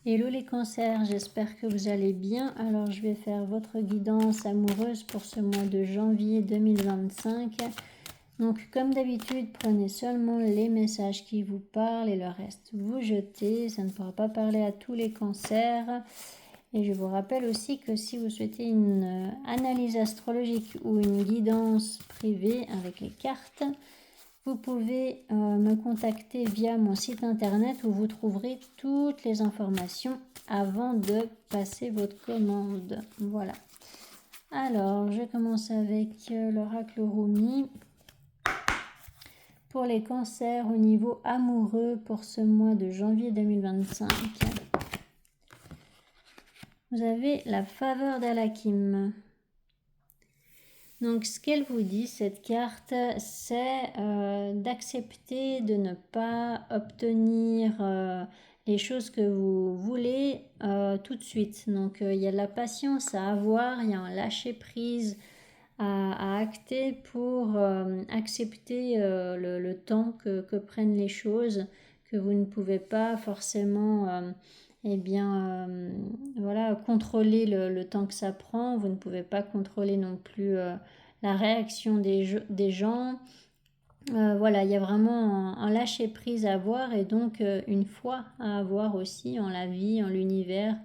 Hello les cancers, j'espère que vous allez bien. Alors je vais faire votre guidance amoureuse pour ce mois de janvier 2025. Donc comme d'habitude, prenez seulement les messages qui vous parlent et le reste vous jetez. Ça ne pourra pas parler à tous les cancers. Et je vous rappelle aussi que si vous souhaitez une analyse astrologique ou une guidance privée avec les cartes, vous pouvez me contacter via mon site internet où vous trouverez toutes les informations avant de passer votre commande. Voilà. Alors, je commence avec l'oracle Rumi. Pour les cancers au niveau amoureux pour ce mois de janvier 2025. Vous avez la faveur d'Alakim. Donc, ce qu'elle vous dit, cette carte, c'est d'accepter de ne pas obtenir les choses que vous voulez tout de suite. Donc, il y a de la patience à avoir, il y a un lâcher-prise à acter pour accepter le temps que prennent les choses, que vous ne pouvez pas forcément voilà, contrôler le temps que ça prend. Vous ne pouvez pas contrôler non plus la réaction des gens. Voilà, il y a vraiment un lâcher-prise à avoir et donc une foi à avoir aussi en la vie, en l'univers,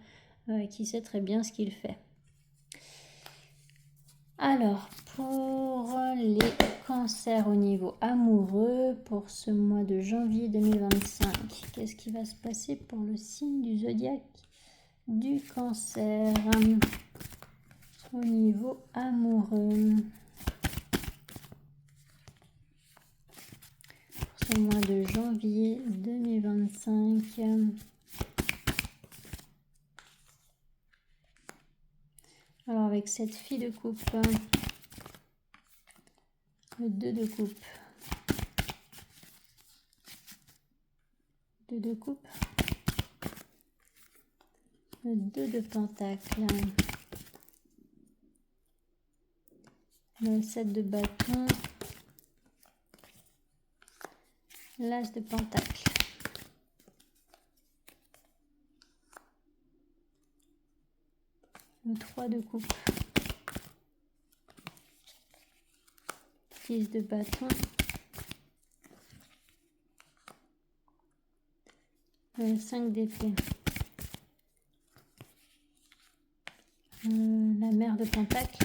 qui sait très bien ce qu'il fait. Alors, pour les cancers au niveau amoureux, pour ce mois de janvier 2025, qu'est-ce qui va se passer pour le signe du zodiaque du cancer au niveau amoureux? Pour ce mois de janvier 2025. Alors, avec cette fille de coupe, le 2 de coupe, 2 de coupe, le 2 de pentacle, le 7 de bâton, l'as de pentacle, le 3 de coupe, 10 de bâton, le 5 d'épée, la mer de pentacle,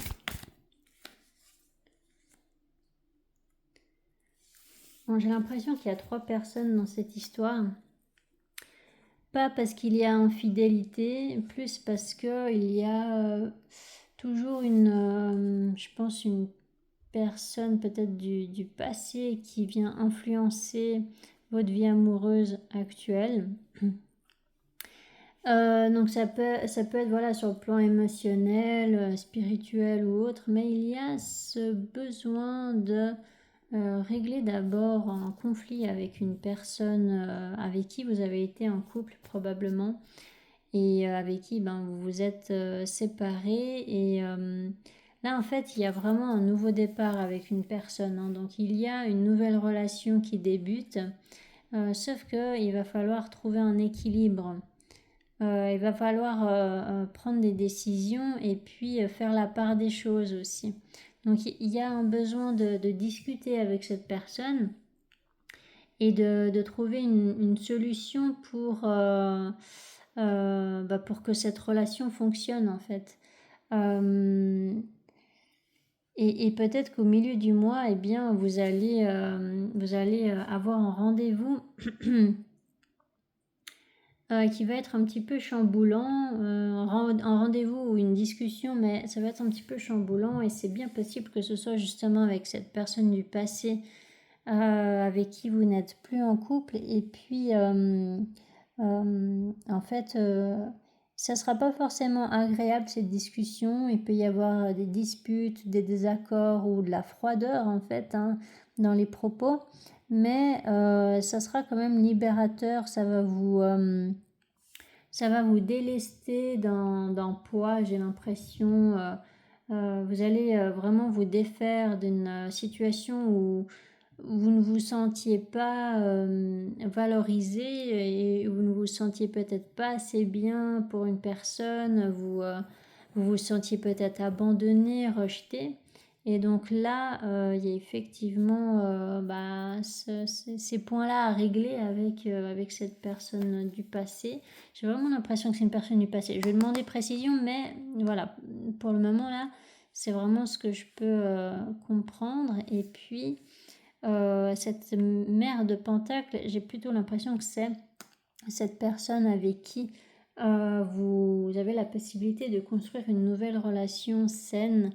bon, j'ai l'impression qu'il y a 3 personnes dans cette histoire. Pas parce qu'il y a infidélité, plus parce qu'il y a toujours je pense une personne peut-être du passé qui vient influencer votre vie amoureuse actuelle. Donc ça peut être voilà, sur le plan émotionnel, spirituel ou autre, mais il y a ce besoin de régler d'abord un conflit avec une personne avec qui vous avez été en couple probablement et avec qui vous vous êtes séparés et là en fait il y a vraiment un nouveau départ avec une personne, hein. Donc il y a une nouvelle relation qui débute, sauf qu'il va falloir trouver un équilibre. Il va falloir prendre des décisions et puis faire la part des choses aussi. Donc il y a un besoin de discuter avec cette personne et de trouver une solution pour que cette relation fonctionne en fait. Et peut-être qu'au milieu du mois, eh bien, vous allez avoir un rendez-vous qui va être un petit peu chamboulant, un rendez-vous ou une discussion, mais ça va être un petit peu chamboulant et c'est bien possible que ce soit justement avec cette personne du passé avec qui vous n'êtes plus en couple et puis en fait ça sera pas forcément agréable cette discussion. Il peut y avoir des disputes, des désaccords ou de la froideur en fait, hein, dans les propos, mais ça sera quand même libérateur. Ça va vous délester d'un poids, j'ai l'impression. Vous allez vraiment vous défaire d'une situation vous ne vous sentiez pas valorisé et vous ne vous sentiez peut-être pas assez bien pour une personne, vous vous sentiez peut-être abandonné, rejeté. Et donc là, il y a effectivement ces points-là à régler avec cette personne du passé. J'ai vraiment l'impression que c'est une personne du passé. Je vais demander précision, mais voilà, pour le moment là, c'est vraiment ce que je peux comprendre. Et puis, cette mère de Pentacle, j'ai plutôt l'impression que c'est cette personne avec qui vous avez la possibilité de construire une nouvelle relation saine.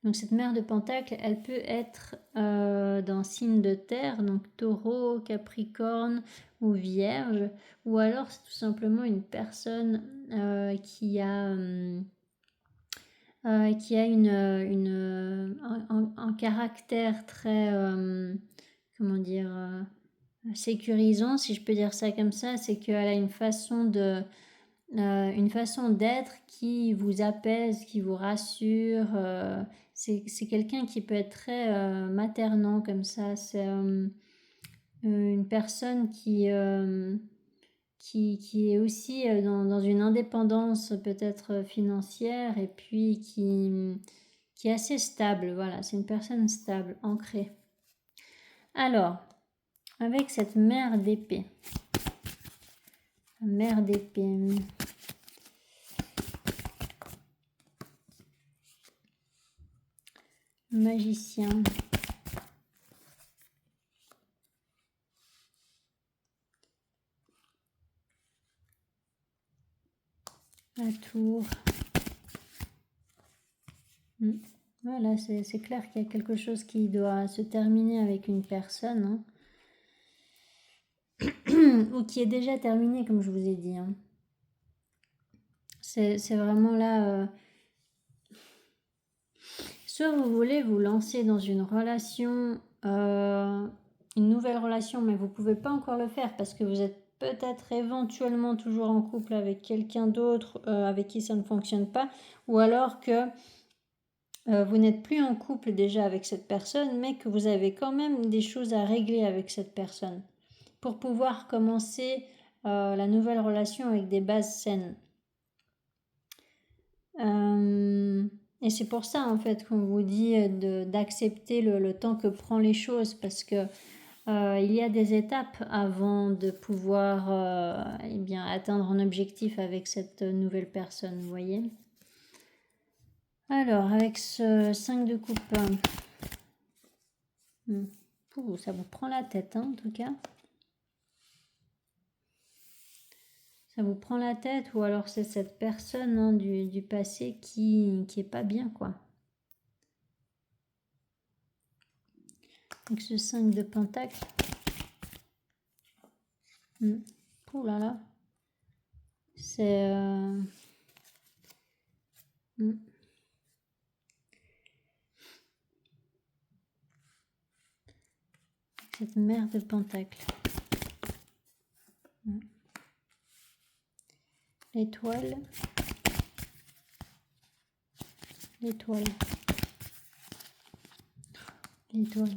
Donc cette mère de Pentacle, elle peut être d'un signe de terre, donc Taureau, Capricorne ou Vierge, ou alors c'est tout simplement une personne qui a un caractère très, comment dire, sécurisant, si je peux dire ça comme ça. C'est qu'elle a une façon d'être qui vous apaise, qui vous rassure. C'est quelqu'un qui peut être très maternant comme ça. C'est une personne qui est aussi dans une indépendance peut-être financière et puis qui est assez stable. Voilà, c'est une personne stable, ancrée. Alors, avec cette mère d'épée, magicien, la tour. Voilà, c'est clair qu'il y a quelque chose qui doit se terminer avec une personne, hein. Ou qui est déjà terminé, comme je vous ai dit, hein. C'est vraiment là. Soit vous voulez vous lancer dans une relation, une nouvelle relation, mais vous ne pouvez pas encore le faire parce que vous êtes peut-être éventuellement toujours en couple avec quelqu'un d'autre avec qui ça ne fonctionne pas, ou alors que vous n'êtes plus en couple déjà avec cette personne, mais que vous avez quand même des choses à régler avec cette personne pour pouvoir commencer la nouvelle relation avec des bases saines. Et c'est pour ça en fait qu'on vous dit d'accepter le temps que prend les choses, parce que il y a des étapes avant de pouvoir atteindre un objectif avec cette nouvelle personne, vous voyez. Alors, avec ce 5 de coupe, ça vous prend la tête, hein, en tout cas. Ça vous prend la tête, ou alors c'est cette personne du passé qui est pas bien, quoi. Avec ce 5 de pentacle. Ouh là là. C'est... Cette mère de pentacle. L'étoile. L'étoile. L'étoile.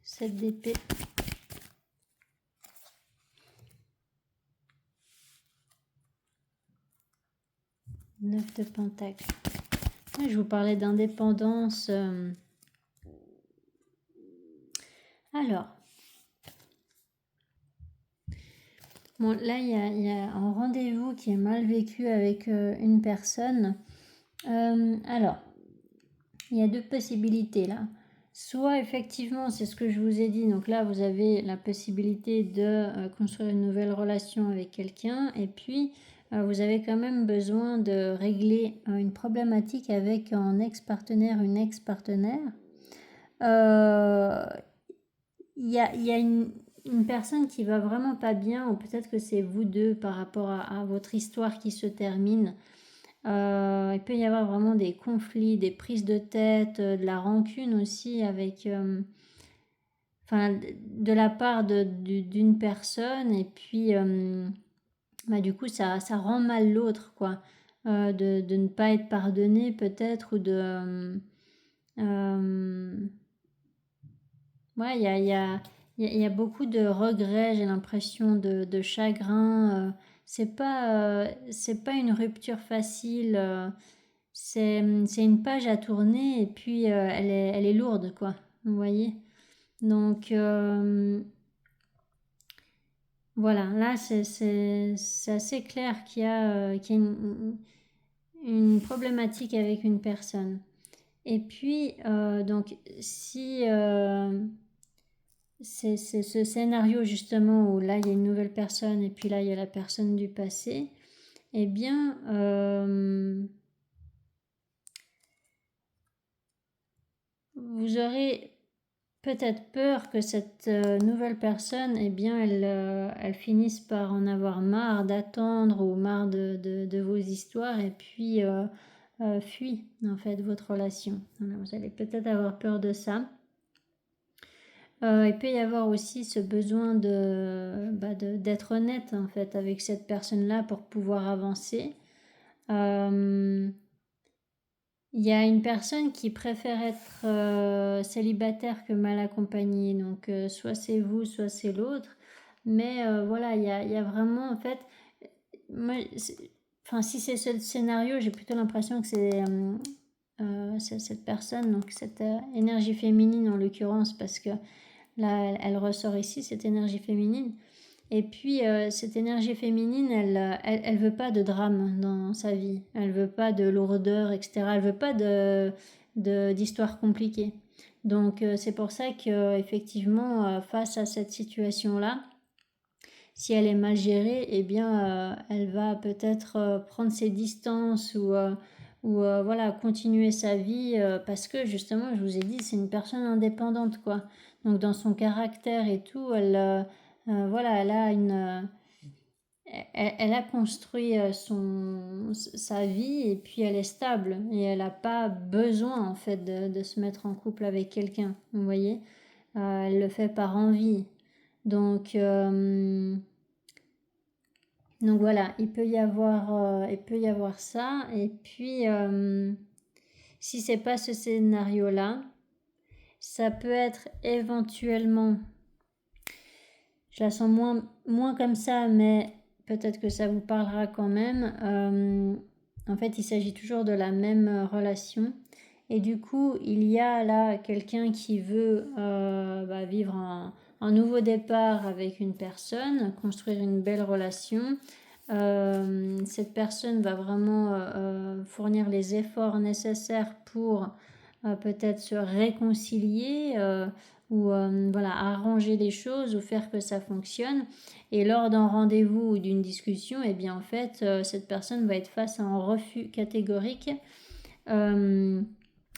7 d'épée. Neuf de pentacle. Je vous parlais d'indépendance. Alors. Bon, là, il y a un rendez-vous qui est mal vécu avec une personne. Alors, il y a deux possibilités là. Soit effectivement, c'est ce que je vous ai dit, donc là vous avez la possibilité de construire une nouvelle relation avec quelqu'un, et puis vous avez quand même besoin de régler une problématique avec un ex-partenaire, une ex-partenaire. Il y a une personne qui va vraiment pas bien, ou peut-être que c'est vous deux par rapport à votre histoire qui se termine. Il peut y avoir vraiment des conflits, des prises de tête, de la rancune aussi avec, de la part d'une personne, et puis du coup ça rend mal l'autre, quoi, de ne pas être pardonné peut-être, ou Ouais, il y a beaucoup de regrets, j'ai l'impression, de chagrin. C'est pas une rupture facile. C'est une page à tourner et puis elle est lourde, quoi. Vous voyez? Donc, voilà, là, c'est assez clair qu'il y a une problématique avec une personne. Et puis, donc, si c'est ce scénario justement où là, il y a une nouvelle personne et puis là, il y a la personne du passé, eh bien, vous aurez peut-être peur que cette nouvelle personne, eh bien, elle finisse par en avoir marre d'attendre ou marre de vos histoires et puis fuit en fait votre relation. Voilà, vous allez peut-être avoir peur de ça. Il peut y avoir aussi ce besoin d'être honnête en fait avec cette personne-là pour pouvoir avancer. Il y a une personne qui préfère être célibataire que mal accompagnée, donc soit c'est vous, soit c'est l'autre. Mais voilà, il y a vraiment en fait, moi, enfin si c'est ce scénario, j'ai plutôt l'impression que c'est cette personne, donc cette énergie féminine en l'occurrence, parce que là elle ressort ici, cette énergie féminine. Et puis, cette énergie féminine, elle veut pas de drame dans sa vie. Elle veut pas de lourdeur, etc. Elle veut pas d'histoire compliquée. Donc, c'est pour ça que, effectivement, face à cette situation-là, si elle est mal gérée, eh bien, elle va peut-être prendre ses distances ou voilà, continuer sa vie parce que, justement, je vous ai dit, c'est une personne indépendante, quoi. Donc, dans son caractère et tout, voilà, elle a elle a construit sa vie et puis elle est stable et elle n'a pas besoin en fait de se mettre en couple avec quelqu'un, vous voyez. Elle le fait par envie. Donc, donc voilà, il peut y avoir ça. Et puis, si c'est pas ce scénario-là, ça peut être éventuellement, je la sens moins comme ça, mais peut-être que ça vous parlera quand même. En fait, il s'agit toujours de la même relation. Et du coup, il y a là quelqu'un qui veut vivre un nouveau départ avec une personne, construire une belle relation. Cette personne va vraiment fournir les efforts nécessaires pour peut-être se réconcilier ou voilà, arranger les choses ou faire que ça fonctionne. Et lors d'un rendez-vous ou d'une discussion, eh bien en fait, cette personne va être face à un refus catégorique.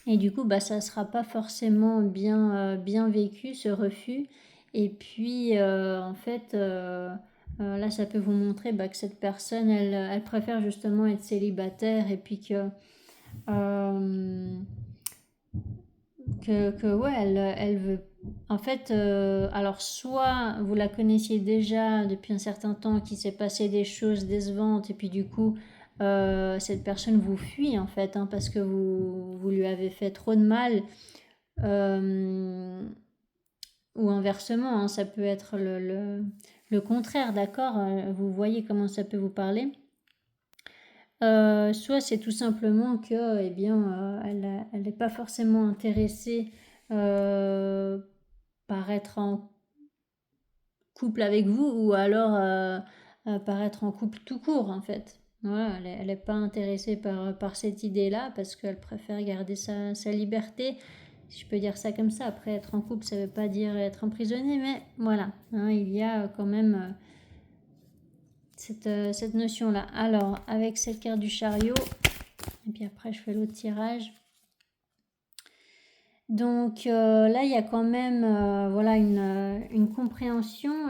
Et du coup, ça ne sera pas forcément bien vécu, ce refus. Et puis, en fait, là, ça peut vous montrer que cette personne, elle préfère justement être célibataire et puis que ouais, elle veut. En fait, alors soit vous la connaissiez déjà depuis un certain temps, qu'il s'est passé des choses décevantes et puis du coup, cette personne vous fuit en fait, hein, parce que vous lui avez fait trop de mal. Ou inversement, hein, ça peut être le contraire, d'accord. Vous voyez comment ça peut vous parler. Soit c'est tout simplement que, eh bien, elle n'est pas forcément intéressée par être en couple avec vous ou alors par être en couple tout court, en fait. Voilà, elle n'est pas intéressée par cette idée-là parce qu'elle préfère garder sa liberté, si je peux dire ça comme ça. Après, être en couple, ça ne veut pas dire être emprisonné, mais voilà, hein, il y a quand même cette notion-là. Alors, avec cette carte du chariot, et puis après, je fais l'autre tirage. Donc là, il y a quand même voilà, une compréhension.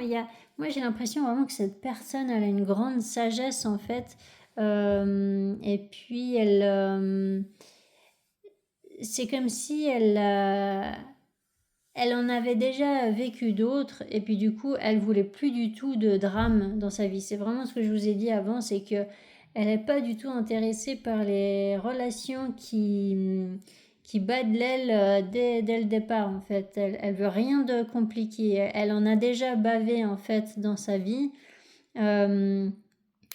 Moi, j'ai l'impression vraiment que cette personne, elle a une grande sagesse en fait. Et puis, c'est comme si elle en avait déjà vécu d'autres. Et puis, du coup, elle voulait plus du tout de drame dans sa vie. C'est vraiment ce que je vous ai dit avant, c'est que elle n'est pas du tout intéressée par les relations bat de l'aile dès le départ en fait. Elle veut rien de compliqué. Elle en a déjà bavé en fait dans sa vie.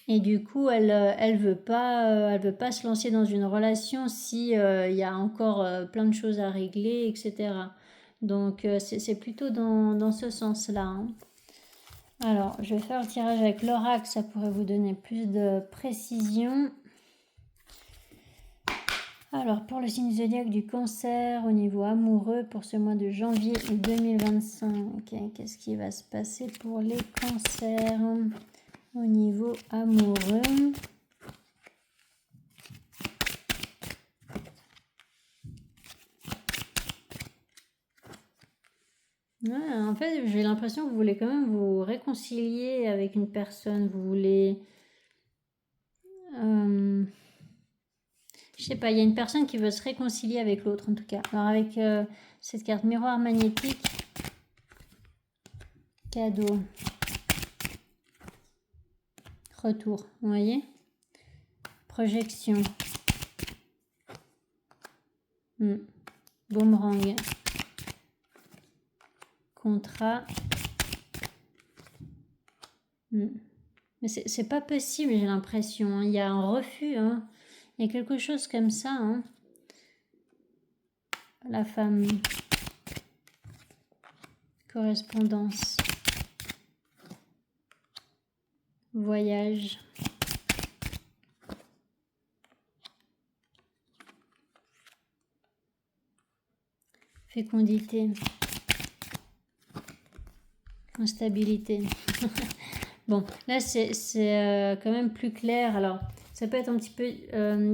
Et du coup, elle veut pas se lancer dans une relation si il y a encore plein de choses à régler, etc. Donc c'est plutôt dans ce sens-là, hein. Alors, je vais faire le tirage avec l'oracle, ça pourrait vous donner plus de précision. Alors, pour le signe zodiaque du Cancer, au niveau amoureux, pour ce mois de janvier 2025, qu'est-ce qui va se passer pour les cancers au niveau amoureux? Ouais, en fait, j'ai l'impression que vous voulez quand même vous réconcilier avec une personne. Vous voulez... je sais pas, il y a une personne qui veut se réconcilier avec l'autre en tout cas. Alors avec cette carte miroir magnétique, cadeau, retour, vous voyez? Projection, boomerang, contrat. Mais c'est pas possible, j'ai l'impression, hein. Il y a un refus, hein. Il y a quelque chose comme ça, hein. La femme, correspondance, voyage, fécondité, instabilité. Bon, là c'est quand même plus clair. Alors, ça peut être un petit peu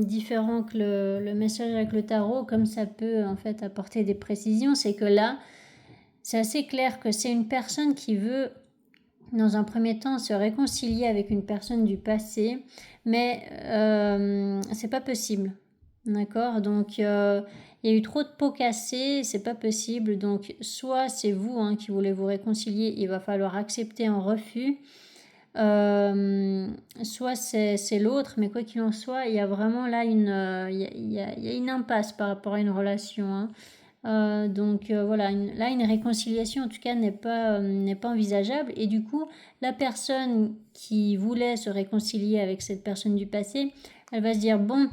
différent que le message avec le tarot, comme ça peut en fait apporter des précisions. C'est que là, c'est assez clair que c'est une personne qui veut, dans un premier temps, se réconcilier avec une personne du passé, mais c'est pas possible. D'accord? Donc, il y a eu trop de pots cassés, c'est pas possible. Donc, soit c'est vous hein, qui voulez vous réconcilier, il va falloir accepter un refus. Soit c'est l'autre, mais quoi qu'il en soit, il y a vraiment là il y a une impasse par rapport à une relation, hein. Donc voilà, là une réconciliation en tout cas n'est pas envisageable. Et du coup, la personne qui voulait se réconcilier avec cette personne du passé, elle va se dire bon,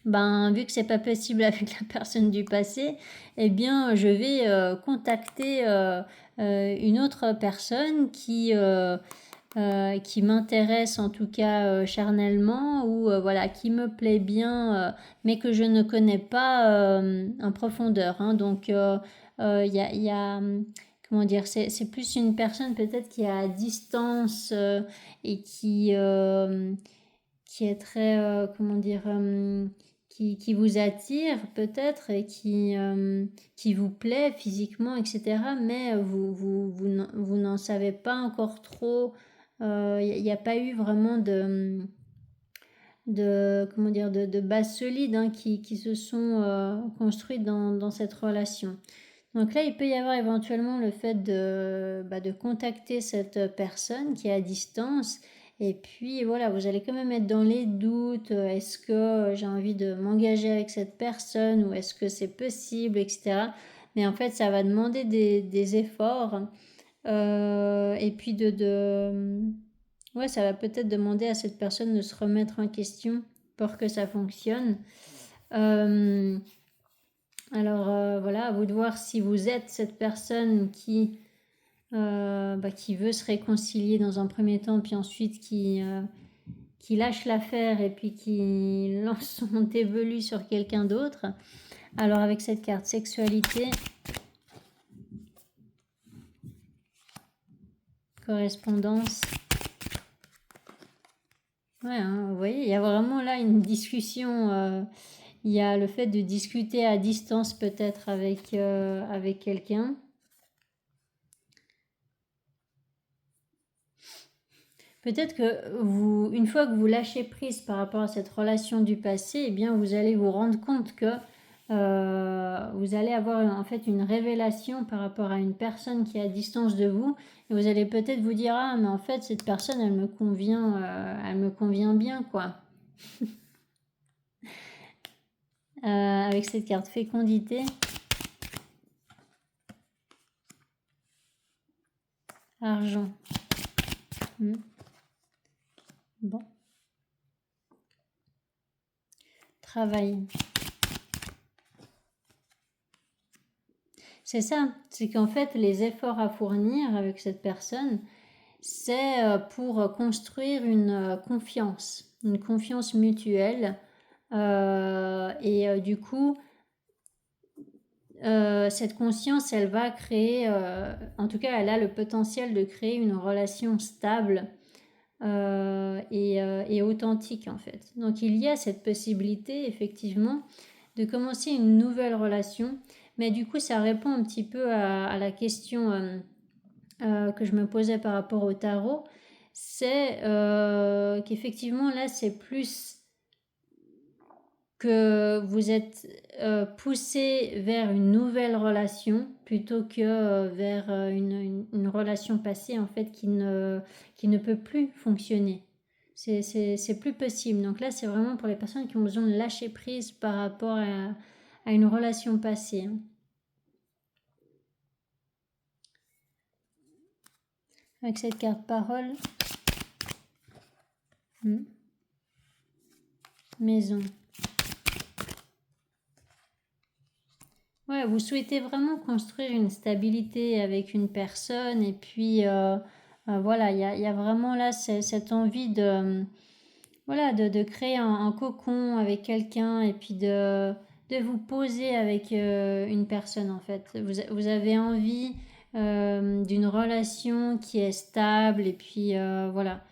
ben vu que c'est pas possible avec la personne du passé, eh bien je vais contacter une autre personne qui m'intéresse en tout cas charnellement ou voilà qui me plaît bien mais que je ne connais pas en profondeur, hein. Donc y a comment dire, c'est plus une personne peut-être qui est à distance et qui est très comment dire qui vous attire peut-être et qui vous plaît physiquement, etc. Mais vous n'en savez pas encore trop. Il n'y a pas eu vraiment comment dire, de bases solides hein, qui se sont construites dans cette relation. Donc là, il peut y avoir éventuellement le fait de contacter cette personne qui est à distance. Et puis voilà, vous allez quand même être dans les doutes. Est-ce que j'ai envie de m'engager avec cette personne ou est-ce que c'est possible, etc. Mais en fait, ça va demander des efforts. Et puis ouais, ça va peut-être demander à cette personne de se remettre en question pour que ça fonctionne. Alors voilà, à vous de voir si vous êtes cette personne qui veut se réconcilier dans un premier temps, puis ensuite qui lâche l'affaire et puis qui lance son dévolu sur quelqu'un d'autre. Alors avec cette carte sexualité, correspondance, ouais, hein, vous voyez, il y a vraiment là une discussion. Il y a le fait de discuter à distance peut-être avec quelqu'un. Peut-être que une fois que vous lâchez prise par rapport à cette relation du passé, eh bien vous allez vous rendre compte que vous allez avoir en fait une révélation par rapport à une personne qui est à distance de vous. Et vous allez peut-être vous dire ah mais en fait cette personne elle me convient bien quoi. avec cette carte fécondité. Argent. Bon. Travail. C'est ça, c'est qu'en fait, les efforts à fournir avec cette personne, c'est pour construire une confiance mutuelle. Et du coup, cette conscience, elle va créer, en tout cas, elle a le potentiel de créer une relation stable et authentique en fait. Donc il y a cette possibilité effectivement de commencer une nouvelle relation, mais du coup ça répond un petit peu à la question que je me posais par rapport au tarot, c'est qu'effectivement là c'est plus que vous êtes poussé vers une nouvelle relation plutôt que vers une relation passée en fait qui ne peut plus fonctionner. C'est plus possible. Donc là, c'est vraiment pour les personnes qui ont besoin de lâcher prise par rapport à une relation passée. Avec cette carte parole. Maison. Ouais, vous souhaitez vraiment construire une stabilité avec une personne et puis voilà, il y a vraiment là cette envie de, voilà, de créer un cocon avec quelqu'un et puis de vous poser avec une personne en fait. Vous avez envie d'une relation qui est stable et puis voilà,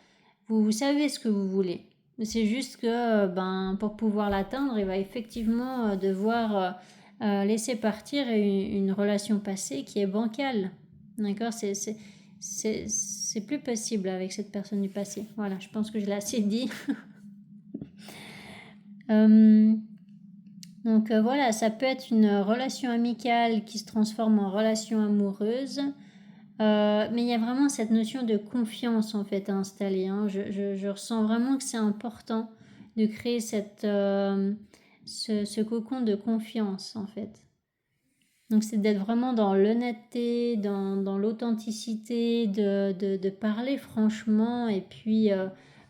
vous savez ce que vous voulez. C'est juste que pour pouvoir l'atteindre, il va effectivement devoir laisser partir une relation passée qui est bancale. D'accord, c'est plus possible avec cette personne du passé. Voilà, je pense que je l'ai assez dit. Donc voilà, ça peut être une relation amicale qui se transforme en relation amoureuse. Mais il y a vraiment cette notion de confiance en fait à installer. Hein. Je ressens vraiment que c'est important de créer ce cocon de confiance en fait. Donc c'est d'être vraiment dans l'honnêteté, dans l'authenticité, de parler franchement et puis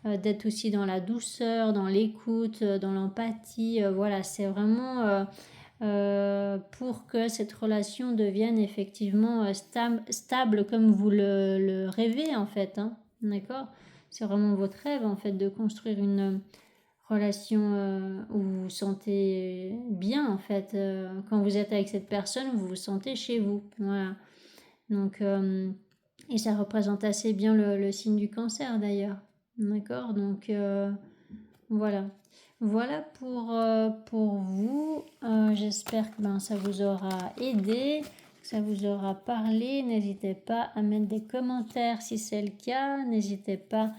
d'être aussi dans la douceur, dans l'écoute, dans l'empathie. Voilà, c'est vraiment pour que cette relation devienne effectivement stable comme vous le rêvez en fait. Hein. D'accord ? C'est vraiment votre rêve en fait de construire une relation où vous vous sentez bien en fait. Quand vous êtes avec cette personne, vous vous sentez chez vous. Voilà. Donc, et ça représente assez bien le signe du cancer d'ailleurs. D'accord ? Donc, voilà. Voilà pour vous. J'espère que ça vous aura aidé, que ça vous aura parlé. N'hésitez pas à mettre des commentaires si c'est le cas. N'hésitez pas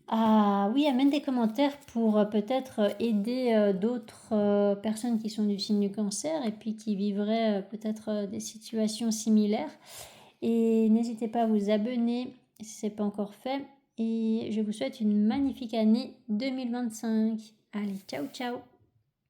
à mettre des commentaires pour peut-être aider d'autres personnes qui sont du signe du cancer et puis qui vivraient peut-être des situations similaires. Et n'hésitez pas à vous abonner si ce n'est pas encore fait. Et je vous souhaite une magnifique année 2025. Allez, ciao ciao!